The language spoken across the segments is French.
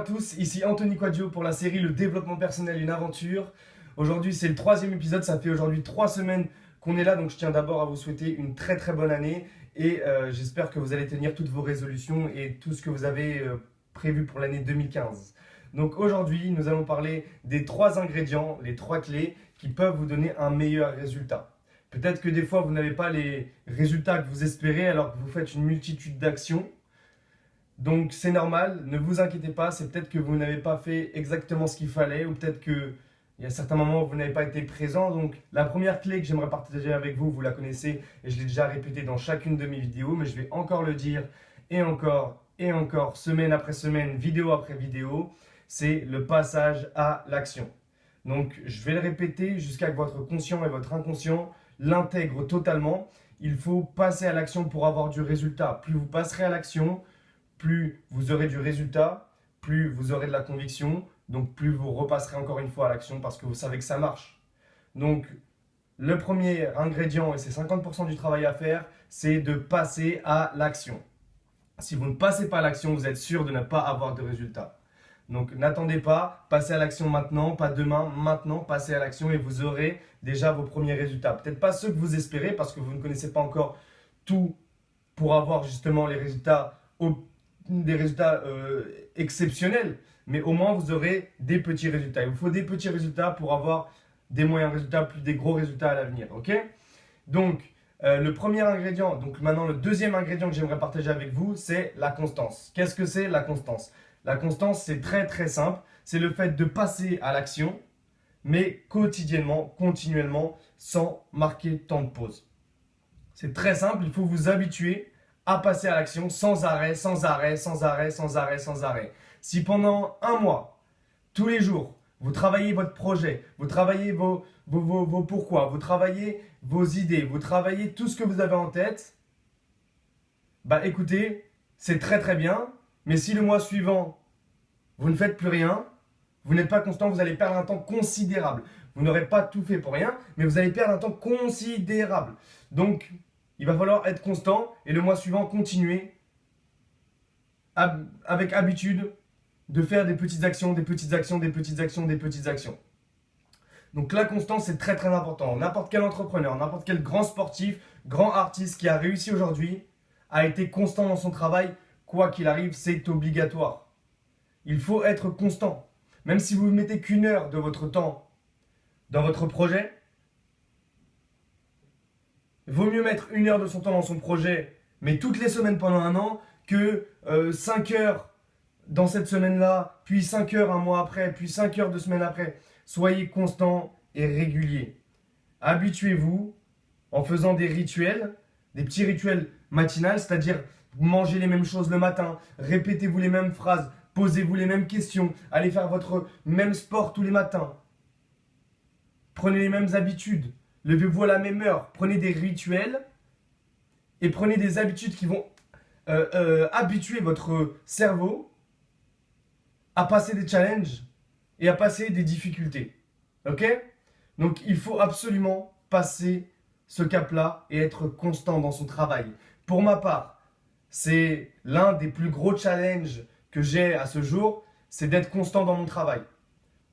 tous, ici Anthony Quadio pour la série Le développement personnel, une aventure. Aujourd'hui c'est le troisième épisode, ça fait aujourd'hui 3 semaines qu'on est là, donc je tiens d'abord à vous souhaiter une très très bonne année et j'espère que vous allez tenir toutes vos résolutions et tout ce que vous avez prévu pour l'année 2015. Donc aujourd'hui nous allons parler des 3 ingrédients, les 3 clés qui peuvent vous donner un meilleur résultat. Peut-être que des fois vous n'avez pas les résultats que vous espérez alors que vous faites une multitude d'actions. Donc c'est normal, ne vous inquiétez pas, c'est peut-être que vous n'avez pas fait exactement ce qu'il fallait ou peut-être qu'il y a certains moments où vous n'avez pas été présent. Donc la première clé que j'aimerais partager avec vous, vous la connaissez et je l'ai déjà répété dans chacune de mes vidéos, mais je vais encore le dire et encore, semaine après semaine, vidéo après vidéo, c'est le passage à l'action. Donc je vais le répéter jusqu'à que votre conscient et votre inconscient l'intègrent totalement. Il faut passer à l'action pour avoir du résultat. Plus vous passerez à l'action, plus vous aurez du résultat, plus vous aurez de la conviction, donc plus vous repasserez encore une fois à l'action parce que vous savez que ça marche. Donc, le premier ingrédient, et c'est 50% du travail à faire, c'est de passer à l'action. Si vous ne passez pas à l'action, vous êtes sûr de ne pas avoir de résultat. Donc, n'attendez pas, passez à l'action maintenant, pas demain, maintenant, passez à l'action et vous aurez déjà vos premiers résultats. Peut-être pas ceux que vous espérez parce que vous ne connaissez pas encore tout pour avoir justement les résultats des résultats exceptionnels, mais au moins vous aurez des petits résultats. Il vous faut des petits résultats pour avoir des moyens résultats, plus des gros résultats à l'avenir. Ok? Donc, le premier ingrédient, donc maintenant le deuxième ingrédient que j'aimerais partager avec vous, c'est la constance. Qu'est-ce que c'est la constance? La constance, c'est très très simple. C'est le fait de passer à l'action, mais quotidiennement, continuellement, sans marquer tant de pause. C'est très simple, il faut vous habituer à passer à l'action sans arrêt, sans arrêt, sans arrêt, sans arrêt, sans arrêt. Si pendant un mois, tous les jours, vous travaillez votre projet, vous travaillez vos pourquoi, vous travaillez vos idées, vous travaillez tout ce que vous avez en tête, bah écoutez, c'est très très bien, mais si le mois suivant, vous ne faites plus rien, vous n'êtes pas constant, vous allez perdre un temps considérable. Vous n'aurez pas tout fait pour rien, mais vous allez perdre un temps considérable. Donc, il va falloir être constant et le mois suivant, continuer avec habitude de faire des petites actions, des petites actions, des petites actions, des petites actions. Donc la constance, c'est très très important. N'importe quel entrepreneur, n'importe quel grand sportif, grand artiste qui a réussi aujourd'hui a été constant dans son travail. Quoi qu'il arrive, c'est obligatoire. Il faut être constant. Même si vous ne mettez qu'une heure de votre temps dans votre projet, vaut mieux mettre une heure de son temps dans son projet, mais toutes les semaines pendant un an, que 5 heures dans cette semaine-là, puis 5 heures un mois après, puis 5 heures 2 semaines après. Soyez constant et régulier. Habituez-vous en faisant des rituels, des petits rituels matinaux, c'est-à-dire mangez les mêmes choses le matin, répétez-vous les mêmes phrases, posez-vous les mêmes questions, allez faire votre même sport tous les matins. Prenez les mêmes habitudes, levez-vous à la même heure, prenez des rituels et prenez des habitudes qui vont habituer votre cerveau à passer des challenges et à passer des difficultés. Ok? Donc il faut absolument passer ce cap-là et être constant dans son travail. Pour ma part, c'est l'un des plus gros challenges que j'ai à ce jour, c'est d'être constant dans mon travail.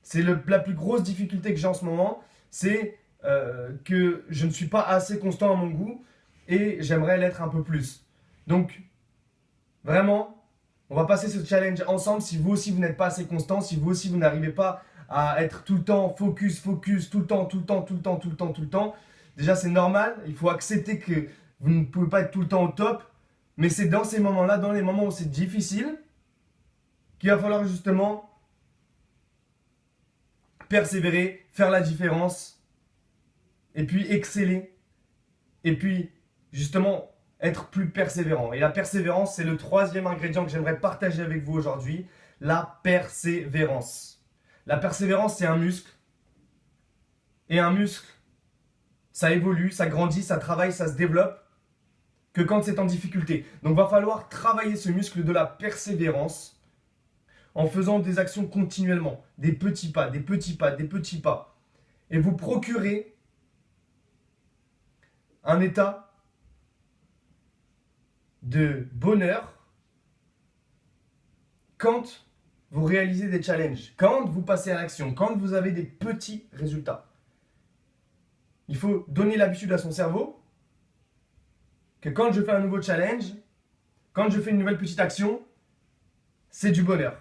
C'est la plus grosse difficulté que j'ai en ce moment, c'est que je ne suis pas assez constant à mon goût et j'aimerais l'être un peu plus. Donc, vraiment, on va passer ce challenge ensemble. Si vous aussi vous n'êtes pas assez constant, si vous aussi vous n'arrivez pas à être tout le temps focus, tout le temps. Déjà c'est normal, il faut accepter que vous ne pouvez pas être tout le temps au top, mais c'est dans ces moments-là, dans les moments où c'est difficile, qu'il va falloir justement persévérer, faire la différence, et puis exceller, et puis justement être plus persévérant. Et la persévérance, c'est le troisième ingrédient que j'aimerais partager avec vous aujourd'hui, la persévérance. La persévérance, c'est un muscle. Et un muscle, ça évolue, ça grandit, ça travaille, ça se développe que quand c'est en difficulté. Donc, il va falloir travailler ce muscle de la persévérance en faisant des actions continuellement, des petits pas, des petits pas, des petits pas. Et vous procurez un état de bonheur quand vous réalisez des challenges, quand vous passez à l'action, quand vous avez des petits résultats, il faut donner l'habitude à son cerveau que quand je fais un nouveau challenge, quand je fais une nouvelle petite action, c'est du bonheur.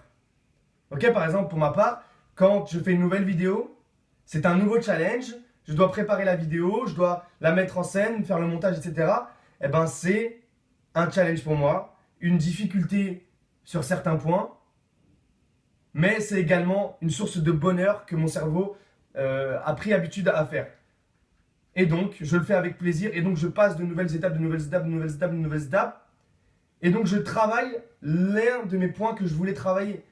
Ok, par exemple, pour ma part, quand je fais une nouvelle vidéo, c'est un nouveau challenge, je dois préparer la vidéo, je dois la mettre en scène, faire le montage, etc. Eh ben, c'est un challenge pour moi, une difficulté sur certains points, mais c'est également une source de bonheur que mon cerveau a pris habitude à faire. Et donc, je le fais avec plaisir, et donc je passe de nouvelles étapes, de nouvelles étapes, de nouvelles étapes, de nouvelles étapes, et donc je travaille l'un de mes points que je voulais travailler.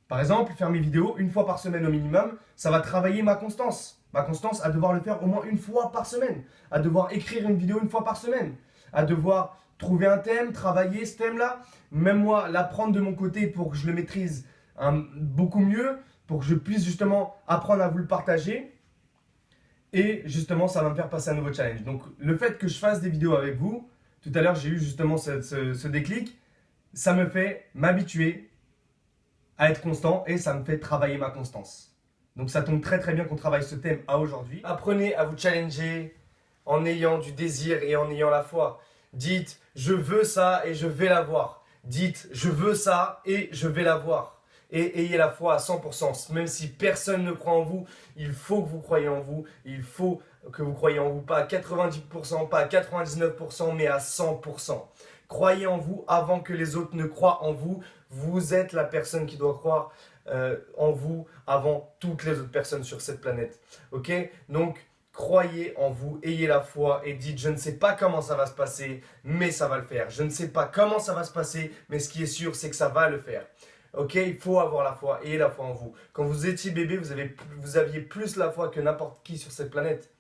Par exemple, faire mes vidéos une fois par semaine au minimum, ça va travailler ma constance. Ma constance à devoir le faire au moins une fois par semaine, à devoir écrire une vidéo une fois par semaine, à devoir trouver un thème, travailler ce thème-là, même moi l'apprendre de mon côté pour que je le maîtrise beaucoup mieux, pour que je puisse justement apprendre à vous le partager. Et justement, ça va me faire passer un nouveau challenge. Donc, le fait que je fasse des vidéos avec vous, tout à l'heure, j'ai eu justement ce déclic, ça me fait m'habituer à être constant et ça me fait travailler ma constance. Donc, ça tombe très très bien qu'on travaille ce thème à aujourd'hui. Apprenez à vous challenger en ayant du désir et en ayant la foi. Dites, je veux ça et je vais l'avoir. Dites, je veux ça et je vais l'avoir. Et ayez la foi à 100%. Même si personne ne croit en vous, il faut que vous croyez en vous. Il faut que vous croyez en vous. Pas à 90%, pas à 99%, mais à 100%. Croyez en vous avant que les autres ne croient en vous. Vous êtes la personne qui doit croire en vous avant toutes les autres personnes sur cette planète. Ok? Donc, croyez en vous, ayez la foi et dites, je ne sais pas comment ça va se passer, mais ça va le faire. Je ne sais pas comment ça va se passer, mais ce qui est sûr, c'est que ça va le faire. Ok, il faut avoir la foi, ayez la foi en vous. Quand vous étiez bébé, vous aviez plus la foi que n'importe qui sur cette planète.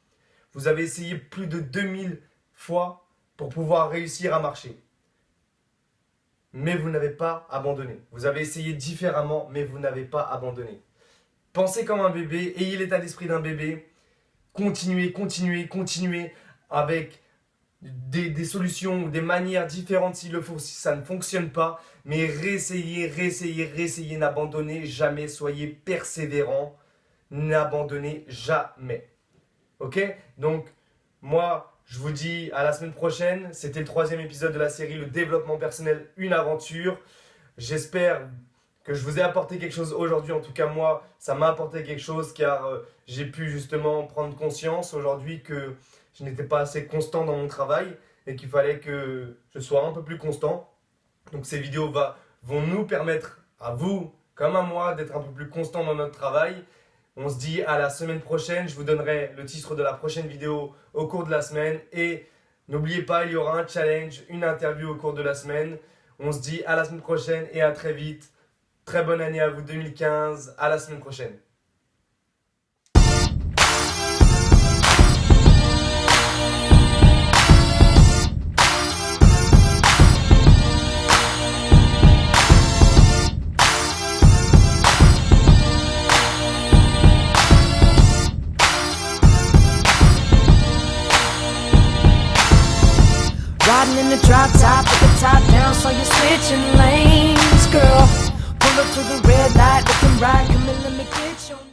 Vous avez essayé plus de 2000 fois pour pouvoir réussir à marcher. Mais vous n'avez pas abandonné. Vous avez essayé différemment, mais vous n'avez pas abandonné. Pensez comme un bébé, ayez l'état d'esprit d'un bébé. Continuez, continuez, continuez avec des solutions ou des manières différentes s'il le faut, si ça ne fonctionne pas. Mais réessayez, réessayez, réessayez, n'abandonnez jamais, soyez persévérants, n'abandonnez jamais. Ok? Donc, moi, je vous dis à la semaine prochaine. C'était le 3e épisode de la série Le développement personnel, une aventure. J'espère que je vous ai apporté quelque chose aujourd'hui. En tout cas, moi, ça m'a apporté quelque chose car j'ai pu justement prendre conscience aujourd'hui que je n'étais pas assez constant dans mon travail et qu'il fallait que je sois un peu plus constant. Donc ces vidéos vont nous permettre, à vous comme à moi, d'être un peu plus constant dans notre travail. On se dit à la semaine prochaine. Je vous donnerai le titre de la prochaine vidéo au cours de la semaine. Et n'oubliez pas, il y aura un challenge, une interview au cours de la semaine. On se dit à la semaine prochaine et à très vite. Très bonne année à vous 2015. À la semaine prochaine. Riding in the drop top with the top down, so you're switching lanes, girl. Pull up to the red light, looking right, come and let me get you.